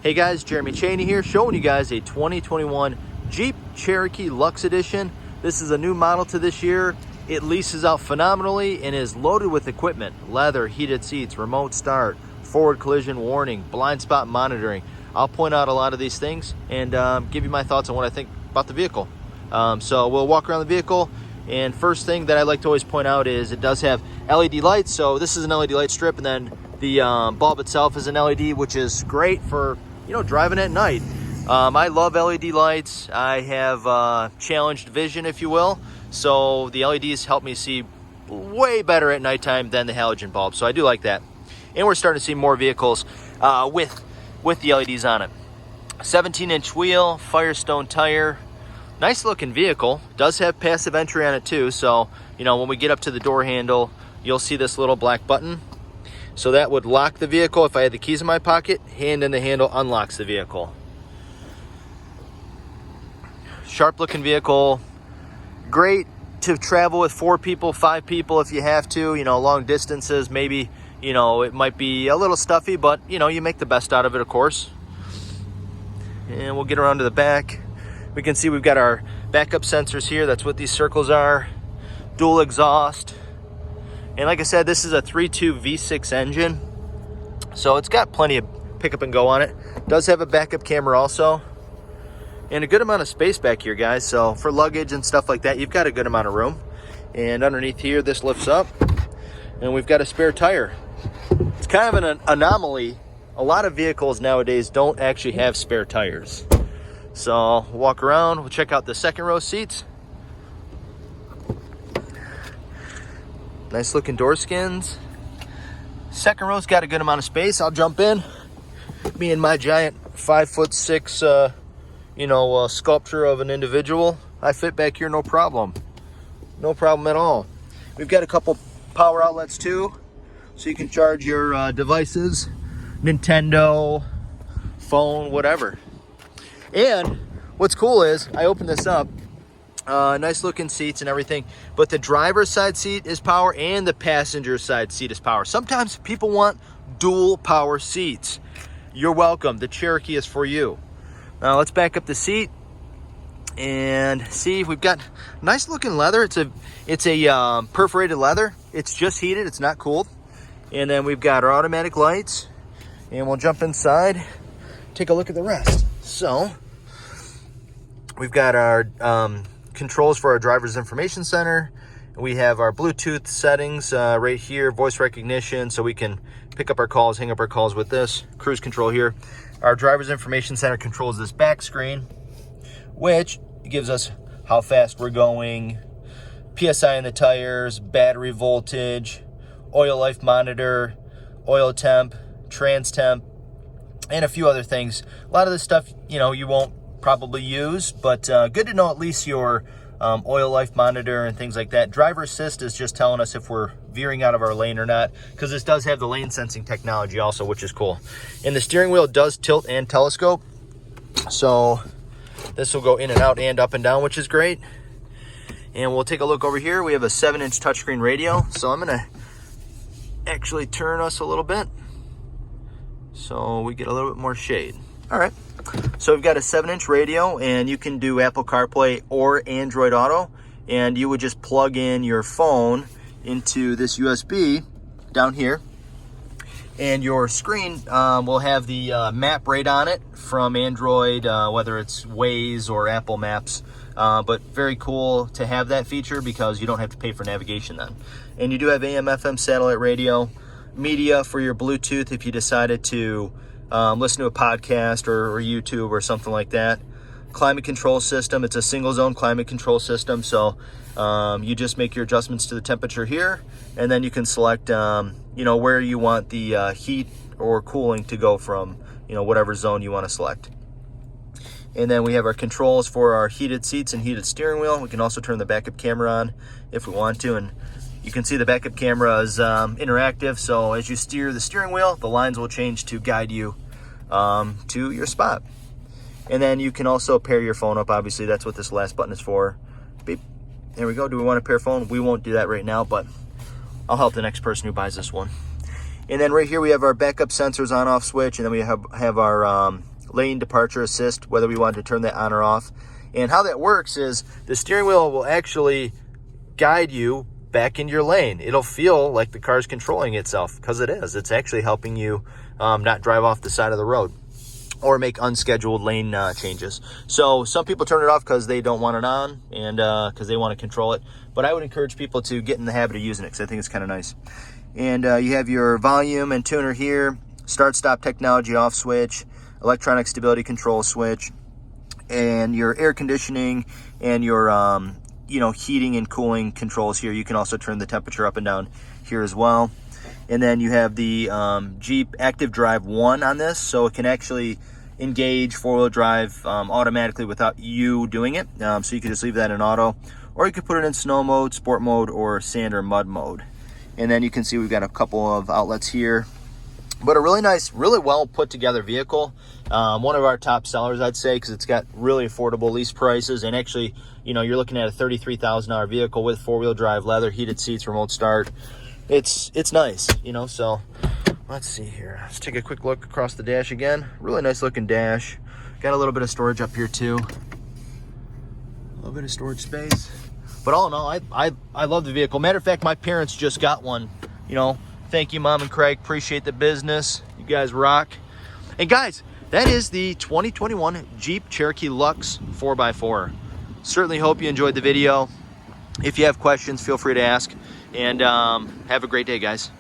Hey guys, Jeremy Cheaney here, showing you guys a 2021 Jeep Cherokee LUX Edition. This is a new model to this year. It leases out phenomenally and is loaded with equipment: leather, heated seats, remote start, forward collision warning, blind spot monitoring. I'll point out a lot of these things and give you my thoughts on what I think about the vehicle. So we'll walk around the vehicle, and first thing that I like to always point out is it does have LED lights. So this is an LED light strip, and then the bulb itself is an LED, which is great for driving at night. I love LED lights. I have challenged vision, if you will, so the LEDs help me see way better at nighttime than the halogen bulb, so I do like that. And we're starting to see more vehicles with the LEDs on it. 17-inch wheel, Firestone tire, nice looking vehicle. Does have passive entry on it too, so when we get up to the door handle, you'll see this little black button. So that would lock the vehicle. If I had the keys in my pocket, hand in the handle unlocks the vehicle. Sharp looking vehicle. Great to travel with 4 people, 5 people if you have to, long distances. Maybe, it might be a little stuffy, but you make the best out of it, of course. And we'll get around to the back. We can see we've got our backup sensors here. That's what these circles are. Dual exhaust. And like I said, this is a 3.2 V6 engine, so it's got plenty of pickup and go on it. Does have a backup camera also, and a good amount of space back here, guys. So for luggage and stuff like that, you've got a good amount of room. And underneath here, this lifts up, and we've got a spare tire. It's kind of an anomaly. A lot of vehicles nowadays don't actually have spare tires. So we'll walk around, we'll check out the second row seats. Nice looking door skins. Second row's got a good amount of space. I'll jump in. Me and my giant 5'6", sculpture of an individual, I fit back here no problem. No problem at all. We've got a couple power outlets too, so you can charge your devices, Nintendo, phone, whatever. And what's cool is, I open this up, nice looking seats and everything, but the driver's side seat is power and the passenger side seat is power. Sometimes people want dual power seats. You're welcome. The Cherokee is for you. Now let's back up the seat and see. We've got nice looking leather. It's a perforated leather. It's just heated, it's not cooled. And then we've got our automatic lights, and we'll jump inside, take a look at the rest. So we've got our controls for our driver's information center. We have our Bluetooth settings right here, voice recognition, so we can pick up our calls, hang up our calls with this. Cruise control here. Our driver's information center controls this back screen, which gives us how fast we're going, PSI in the tires, battery voltage, oil life monitor, oil temp, trans temp, and a few other things. A lot of this stuff, you won't probably use, but good to know at least your oil life monitor and things like that. Driver assist is just telling us if we're veering out of our lane or not, because this does have the lane sensing technology also, which is cool. And the steering wheel does tilt and telescope, so this will go in and out and up and down, which is great. And we'll take a look over here. We have a 7-inch touchscreen radio, so I'm gonna actually turn us a little bit so we get a little bit more shade. All right, so we've got a 7-inch radio, and you can do Apple CarPlay or Android Auto, and you would just plug in your phone into this USB down here, and your screen will have the map right on it from Android, whether it's Waze or Apple Maps. But very cool to have that feature because you don't have to pay for navigation then. And you do have AM, FM satellite radio, media for your Bluetooth if you decided to listen to a podcast or YouTube or something like that. Climate control system. It's a single zone climate control system, so you just make your adjustments to the temperature here, and then you can select where you want the heat or cooling to go from, whatever zone you want to select. And then we have our controls for our heated seats and heated steering wheel. We can also turn the backup camera on if we want to, and you can see the backup camera is interactive, so as you steer the steering wheel, the lines will change to guide you to your spot. And then you can also pair your phone up. Obviously, that's what this last button is for. Beep. There we go. Do we want to pair phone? We won't do that right now, but I'll help the next person who buys this one. And then right here we have our backup sensors on-off switch, and then we have our lane departure assist, whether we wanted to turn that on or off. And how that works is the steering wheel will actually guide you back into your lane. It'll feel like the car's controlling itself, because it is. It's actually helping you not drive off the side of the road or make unscheduled lane changes. So some people turn it off because they don't want it on and because they want to control it. But I would encourage people to get in the habit of using it because I think it's kind of nice. And you have your volume and tuner here, start-stop technology off switch, electronic stability control switch, and your air conditioning and your heating and cooling controls here. You can also turn the temperature up and down here as well. And then you have the Jeep Active Drive 1 on this, so it can actually engage four-wheel drive automatically without you doing it. So you can just leave that in auto, or you could put it in snow mode, sport mode, or sand or mud mode. And then you can see we've got a couple of outlets here. But a really nice, really well put together vehicle. One of our top sellers, I'd say, because it's got really affordable lease prices. And actually, you're looking at a $33,000 vehicle with four-wheel drive, leather, heated seats, remote start. It's nice, so let's see here. Let's take a quick look across the dash again. Really nice looking dash. Got a little bit of storage up here too. A little bit of storage space. But all in all, I love the vehicle. Matter of fact, my parents just got one. Thank you, Mom and Craig. Appreciate the business. You guys rock. And guys, that is the 2021 Jeep Cherokee LUX 4x4. Certainly hope you enjoyed the video. If you have questions, feel free to ask. And have a great day, guys.